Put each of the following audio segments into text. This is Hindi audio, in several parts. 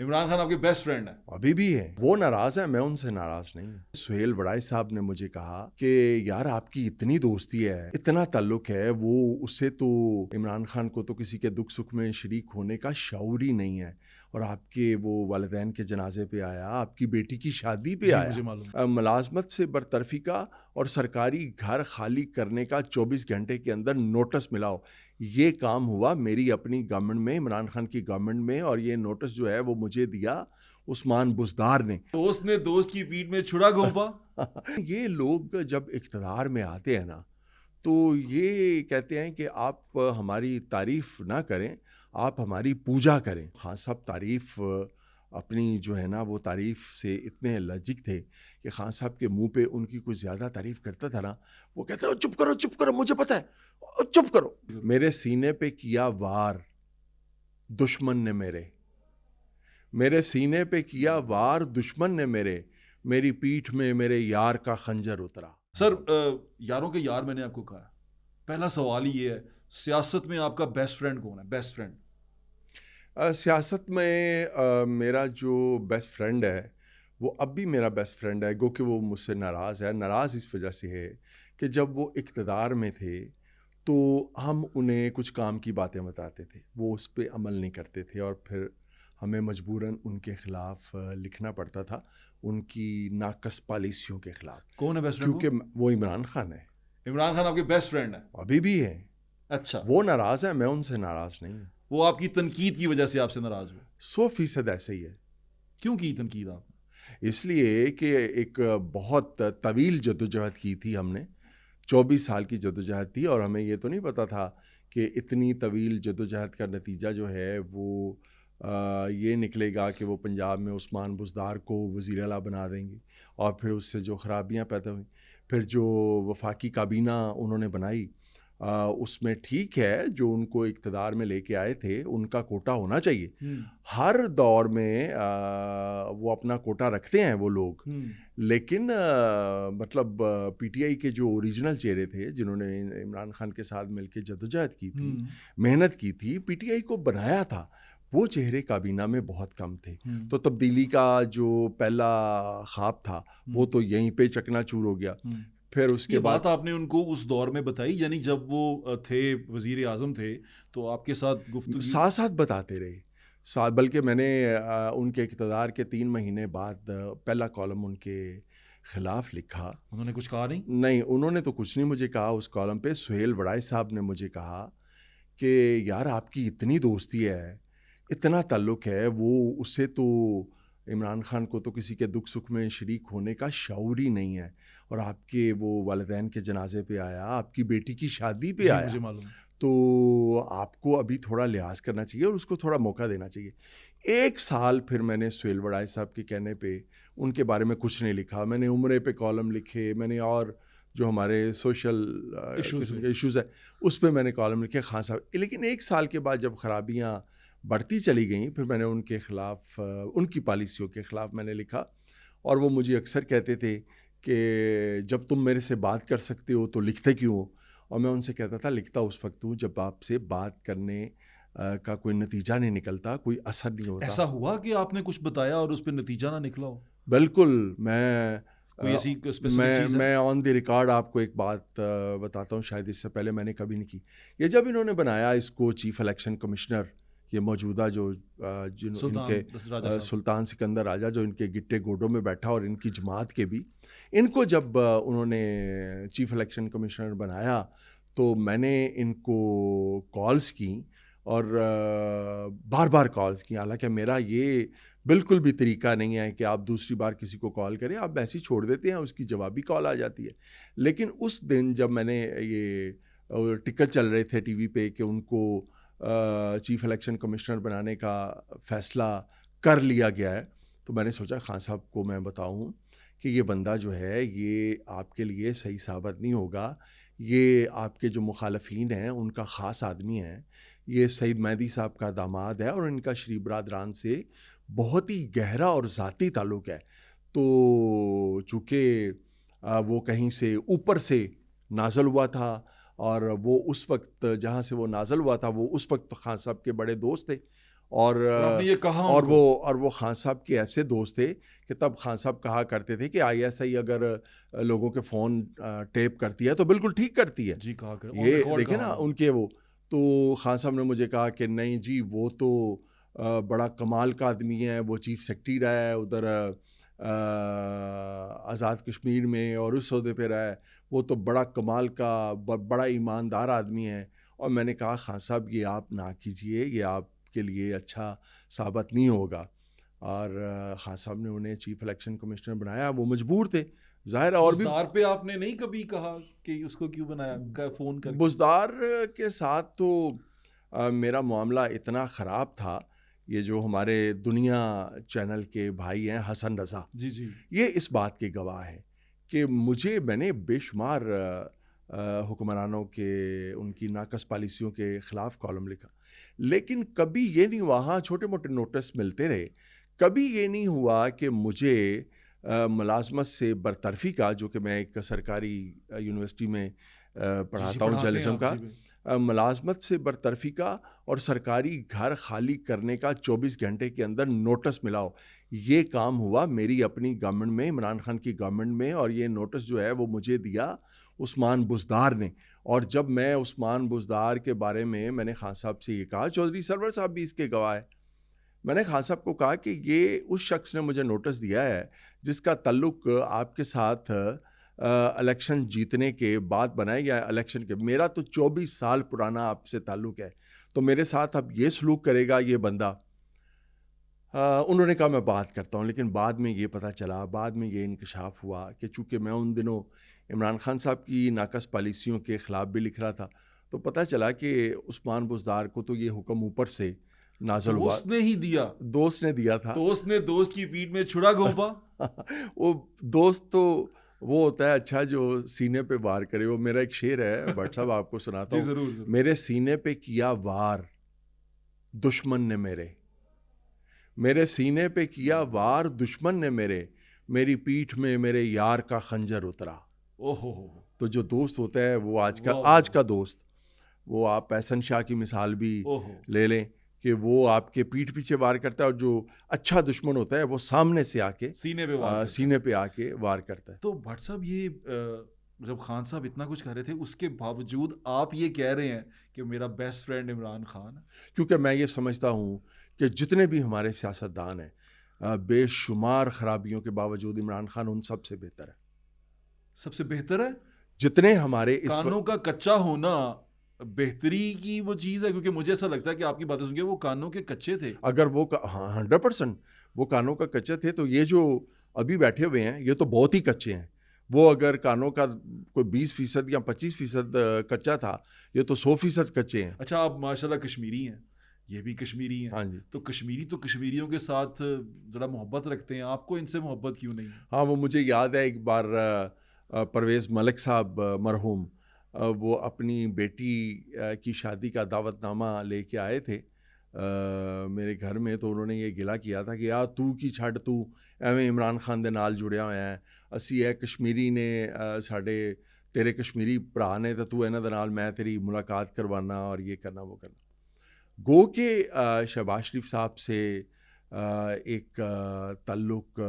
इमरान खान आपके बेस्ट फ्रेंड है? अभी भी है। वो नाराज है, मैं उनसे नाराज नहीं हूँ। सुहेल वड़ाई साहब ने मुझे कहा कि यार आपकी इतनी दोस्ती है, इतना ताल्लुक है, वो उससे तो इमरान खान को तो किसी के दुख सुख में शरीक होने का शऊर ही नहीं है, और आपके वो वालिदैन के जनाजे पे आया, आपकी बेटी की शादी पे जी, आया, मुझे मालूम। मुलाजमत से बरतरफी का और सरकारी घर खाली करने का 24 घंटे के अंदर नोटिस मिला हो। ये काम हुआ मेरी अपनी गवर्नमेंट में, इमरान खान की गवर्नमेंट में, और ये नोटिस जो है वो मुझे दिया उस्मान बुज़दार ने। दोस्त ने दोस्त की पीठ में छुरा घोंपा। ये लोग जब इक़्तिदार में आते हैं ना, तो ये कहते हैं कि आप हमारी तारीफ़ ना करें, आप हमारी पूजा करें। खान साहब तारीफ़ अपनी जो है ना, वो तारीफ़ से इतने लज्जिक थे कि खान साहब के मुँह पे उनकी कुछ ज़्यादा तारीफ़ करता था ना, वो कहते चुप करो, मुझे पता है, चुप करो। मेरे सीने पे किया वार दुश्मन ने मेरे सीने पे किया वार दुश्मन ने मेरी पीठ में मेरे यार का खंजर उतरा। सर, यारों के यार मैंने आपको कहा। पहला सवाल ही ये है, सियासत में आपका बेस्ट फ्रेंड कौन है? Best friend. सियासत में मेरा जो बेस्ट फ्रेंड है वो अब भी मेरा बेस्ट फ्रेंड है, गो कि वो मुझसे नाराज़ इस वजह से है कि जब वो इक़्तिदार में थे तो हम उन्हें कुछ काम की बातें बताते थे, वो उस पे अमल नहीं करते थे, और फिर हमें मजबूरन उनके ख़िलाफ़ लिखना पड़ता था, उनकी नाकस पॉलिसियों के ख़िलाफ़। कौन है बेस्ट फ्रेंड? क्योंकि वो इमरान खान है। इमरान खान आपके बेस्ट फ्रेंड है? अभी भी है। अच्छा। वो नाराज़ है, मैं उनसे नाराज़ नहीं हूँ। वो आपकी तनकीद की वजह से आपसे नाराज हुए? 100% ऐसे ही है। क्यों की तनकीद आपने? इसलिए कि एक बहुत तवील जद्दोजहद की थी हमने, 24 साल की जद्दोजहद थी, और हमें ये तो नहीं पता था कि इतनी तवील जद्दोजहद का नतीजा जो है वो ये निकलेगा कि वो पंजाब में उस्मान बुज़दार को वज़ीर आला बना देंगे, और फिर उससे जो ख़राबियाँ पैदा हुई, फिर जो वफाकी काबीना उन्होंने बनाई, उसमें ठीक है जो उनको इक़्तिदार में लेके आए थे उनका कोटा होना चाहिए। हर दौर में वो अपना कोटा रखते हैं वो लोग, लेकिन मतलब पीटीआई के जो ओरिजिनल चेहरे थे जिन्होंने इमरान खान के साथ मिलकर जद्दोजहद की थी, मेहनत की थी, पीटीआई को बनाया था, वो चेहरे काबीना में बहुत कम थे। तो तब्दीली का जो पहला ख्वाब था वो तो यहीं पे चकनाचूर हो गया। फिर उसके ये बाद बात आपने उनको उस दौर में बताई, यानी जब वो थे वजीर आजम थे तो आपके साथ गुफ्तगू? साथ साथ बताते रहे, साथ, बल्कि मैंने उनके इक़्तिदार के 3 महीने बाद पहला कॉलम उनके ख़िलाफ़ लिखा। उन्होंने कुछ कहा नहीं? नहीं, उन्होंने तो कुछ नहीं मुझे कहा। उस कॉलम पे सुहेल वड़ाई साहब ने मुझे कहा कि यार आपकी इतनी दोस्ती है, इतना ताल्लुक़ है, वो उससे तो इमरान खान को तो किसी के दुख सुख में शरीक होने का शऊर ही नहीं है, और आपके वो वालिदैन के जनाजे पे आया, आपकी बेटी की शादी पे जी, आया, मुझे मालूम। तो आपको अभी थोड़ा लिहाज करना चाहिए और उसको थोड़ा मौका देना चाहिए। 1 साल फिर मैंने सुहेल वड़ाई साहब के कहने पे उनके बारे में कुछ नहीं लिखा। मैंने उम्रे पे कॉलम लिखे, मैंने और जो हमारे सोशल किस्म के इश्यूज़ है उस पे मैंने कॉलम लिखे खान साहब। लेकिन 1 साल के बाद जब खराबियाँ बढ़ती चली गईं, फिर मैंने उनके ख़िलाफ़ उनकी पॉलिसियों के ख़िलाफ़ मैंने लिखा, और वो मुझे अक्सर कहते थे कि जब तुम मेरे से बात कर सकते हो तो लिखते क्यों हो? और मैं उनसे कहता था लिखता उस वक्त हूँ जब आपसे बात करने का कोई नतीजा नहीं निकलता, कोई असर नहीं होता। ऐसा हुआ कि आपने कुछ बताया और उस पर नतीजा ना निकला हो? बिल्कुल। मैं कोई ऐसी स्पेसिफिक चीज़ है? मैं ऑन द रिकॉर्ड आपको एक बात बताता हूँ, शायद इससे पहले मैंने कभी नहीं की। ये जब इन्होंने बनाया इसको चीफ इलेक्शन कमिश्नर, ये मौजूदा जो इनके राजा साहब। सुल्तान सिकंदर राजा जो इनके गिट्टे गोडों में बैठा, और इनकी जमात के भी, इनको जब उन्होंने चीफ इलेक्शन कमिश्नर बनाया तो मैंने इनको कॉल्स की, और बार बार कॉल्स की। हालांकि मेरा ये बिल्कुल भी तरीका नहीं है कि आप दूसरी बार किसी को कॉल करें, आप ऐसे ही छोड़ देते हैं, उसकी जवाबी कॉल आ जाती है। लेकिन उस दिन जब मैंने ये टिकट चल रहे थे टीवी पे कि उनको चीफ इलेक्शन कमिश्नर बनाने का फ़ैसला कर लिया गया है, तो मैंने सोचा खान साहब को मैं बताऊं कि ये बंदा जो है ये आपके लिए सही साबित नहीं होगा, ये आपके जो मुखालफीन हैं उनका ख़ास आदमी है, ये सईद मेहदी साहब का दामाद है, और इनका शरीफ बरादरान से बहुत ही गहरा और ज़ाती ताल्लुक़ है। तो चूँकि वो कहीं से ऊपर से नाज़ल हुआ था, और वो उस वक्त जहाँ से वो नाज़ल हुआ था वो उस वक्त खान साहब के बड़े दोस्त थे, और आपने ये कहा और वो खान साहब के ऐसे दोस्त थे कि तब खान साहब कहा करते थे कि आईएसआई अगर लोगों के फ़ोन टेप करती है तो बिल्कुल ठीक करती है। जी, कहा कर ये देखे ना उनके वो, तो खान साहब ने मुझे कहा कि नहीं जी, वो तो बड़ा कमाल का आदमी है, वो चीफ सेक्रेटरी रहा है उधर आज़ाद कश्मीर में और उस ओहदे पे रहा है, वो तो बड़ा कमाल का बड़ा ईमानदार आदमी है। और मैंने कहा खान साहब ये आप ना कीजिए, ये आपके लिए अच्छा साबित नहीं होगा। और खान साहब ने उन्हें चीफ इलेक्शन कमिश्नर बनाया, वो मजबूर थे ज़ाहिर है। और भी बुज़दार पे आपने नहीं कभी कहा कि उसको क्यों बनाया, फ़ोन करके? बुज़दार के साथ तो मेरा मामला इतना ख़राब था, ये जो हमारे दुनिया चैनल के भाई हैं हसन रज़ा, जी जी, ये इस बात के गवाह हैं कि मैंने बेशुमार हुक्मरानों के उनकी नाकस पॉलिसियों के ख़िलाफ़ कॉलम लिखा, लेकिन कभी ये नहीं हुआ, हाँ छोटे मोटे नोटिस मिलते रहे, कभी ये नहीं हुआ कि मुझे मुलाजमत से बरतरफ़ी का, जो कि मैं एक सरकारी यूनिवर्सिटी में पढ़ाता हूँ जर्नलिज्म का, मुलाजमत से बरतरफ़ी का और सरकारी घर खाली करने का 24 घंटे के अंदर नोटिस मिला हो। ये काम हुआ मेरी अपनी गवर्नमेंट में, इमरान खान की गवर्नमेंट में, और ये नोटिस जो है वो मुझे दिया उस्मान बुज़दार ने। और जब मैं उस्मान बुज़दार के बारे में मैंने खान साहब से ये कहा, चौधरी सरवर साहब भी इसके गवाह है, मैंने खान साहब को कहा कि ये उस शख्स ने मुझे नोटिस दिया है जिसका ताल्लुक़ आपके साथ इलेक्शन जीतने के बाद बनाए गया इलेक्शन के, मेरा तो 24 साल पुराना आपसे ताल्लुक़ है, तो मेरे साथ अब ये सलूक करेगा ये बंदा। उन्होंने कहा मैं बात करता हूँ, लेकिन बाद में ये पता चला, बाद में ये इंकशाफ हुआ कि चूँकि मैं उन दिनों इमरान खान साहब की नाकस पॉलिसियों के ख़िलाफ़ भी लिख रहा था, तो पता चला कि उस्मान बुज़दार को तो ये हुक्म ऊपर से नाज़िल हुआ, उसने ही दिया, दोस्त ने दिया था, दोस्त ने दोस्त की पीठ में छुरा घोंपा। वो दोस्त तो वो होता है अच्छा जो सीने पे वार करे। वो मेरा एक शेर है भट्ट साहब, आपको सुनाता हूँ। जरूर। मेरे सीने पे किया वार दुश्मन ने मेरे सीने पे किया वार दुश्मन ने मेरी पीठ में मेरे यार का खंजर उतरा। ओहो, तो जो दोस्त होता है वो आज का दोस्त, वो आप एहसन शाह की मिसाल भी ले लें कि वो आपके पीठ पीछे वार करता है, और जो अच्छा दुश्मन होता है वो सामने से आके सीने पे आके वार करता है। तो भट्ट साहब, ये जब खान साहब इतना कुछ कर रहे थे, उसके बावजूद आप ये कह रहे हैं कि मेरा बेस्ट फ्रेंड इमरान खान, क्योंकि मैं ये समझता हूँ कि जितने भी हमारे सियासतदान हैं बेशुमार खराबियों के बावजूद इमरान खान उन सबसे बेहतर है, सबसे बेहतर है। जितने हमारे कानों का कच्चा होना बेहतरी की वो चीज़ है, क्योंकि मुझे ऐसा लगता है कि आपकी बातें सुन के वो कानों के कच्चे थे। अगर वो 100% वो कानों का कच्चे थे, तो ये जो अभी बैठे हुए हैं ये तो बहुत ही कच्चे हैं। वो अगर कानों का कोई 20% या 25% कच्चा था, ये तो 100% कच्चे हैं। अच्छा, आप माशाल्लाह कश्मीरी हैं, ये भी कश्मीरी हैं। हाँ जी। तो कश्मीरियों के साथ ज़रा मोहब्बत रखते हैं, आपको इनसे मोहब्बत क्यों नहीं? हाँ, वो मुझे याद है एक बार परवेज़ मलिक साहब मरहूम, वो अपनी बेटी की शादी का दावतनामा लेके आए थे मेरे घर में, तो उन्होंने ये गिला किया था कि यार तू की छड़, तू एवं इमरान खान दे नाल जुड़िया होया है, असी है कश्मीरी ने साढ़े तेरे कश्मीरी भरा ने, तो तू इन्हां दे नाल मैं तेरी मुलाकात करवाना और ये करना वो करना। गो के शहबाज शरीफ साहब से एक ताल्लुक़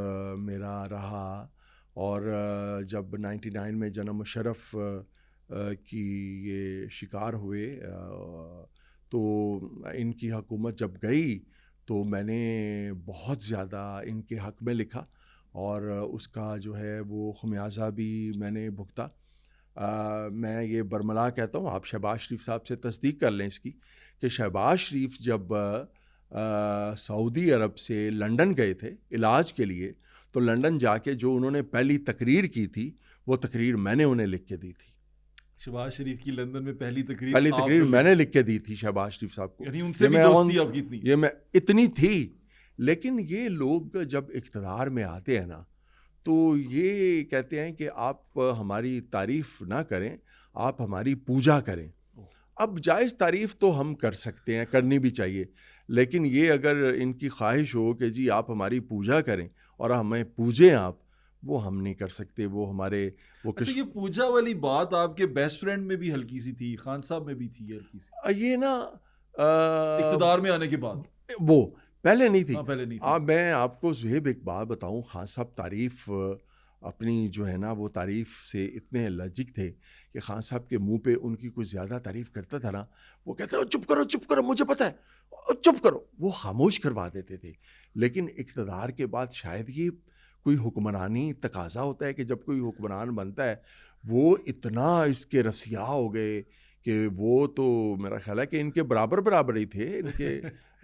मेरा रहा, और जब 99 में जनाब मुशर्रफ की ये शिकार हुए, तो इनकी हुकूमत जब गई तो मैंने बहुत ज़्यादा इनके हक़ में लिखा, और उसका जो है वो ख़मियाज़ा भी मैंने भुगता। मैं ये बरमला कहता हूँ, आप शहबाज शरीफ साहब से तस्दीक कर लें इसकी, कि शहबाज शरीफ जब सऊदी अरब से लंदन गए थे इलाज के लिए, तो लंदन जाके जो उन्होंने पहली तकरीर की थी, वो तकरीर मैंने उन्हें लिख के दी थी। शहबाज शरीफ की लंदन में पहली तकरीर मैंने लिख के दी थी शहबाज शरीफ साहब को। यानी उनसे भी दोस्ती आपकी इतनी? ये मैं इतनी थी, लेकिन ये लोग जब इक़्तिदार में आते हैं ना, तो ये कहते हैं कि आप हमारी तारीफ़ ना करें, आप हमारी पूजा करें। अब जायज़ तारीफ़ तो हम कर सकते हैं, करनी भी चाहिए, लेकिन ये अगर इनकी ख्वाहिश हो कि जी आप हमारी पूजा करें और हमें पूजें आप, वो हम नहीं कर सकते। वो हमारे वो अच्छा, ये पूजा वाली बात आपके बेस्ट फ्रेंड में भी हल्की सी थी, खान साहब में भी थी हल्की सी, ये ना इक़्तिदार में आने के बाद? वो पहले नहीं थी। हाँ, पहले नहीं थी। अब मैं आपको ज़ुहैब एक बात बताऊँ, खान साहब तारीफ़ अपनी जो है ना वो तारीफ़ से इतने एलर्जिक थे कि खान साहब के मुँह पे उनकी कुछ ज़्यादा तारीफ़ करता था ना, वो कहते चुप करो मुझे पता है, चुप करो, वो खामोश करवा देते थे। लेकिन इक़्तिदार के बाद शायद ये कोई हुक्मरानी तकाज़ा होता है कि जब कोई हुक्मरान बनता है, वो इतना इसके रसिया हो गए कि वो तो मेरा ख़्याल है कि इनके बराबर-बराबर ही थे, इनके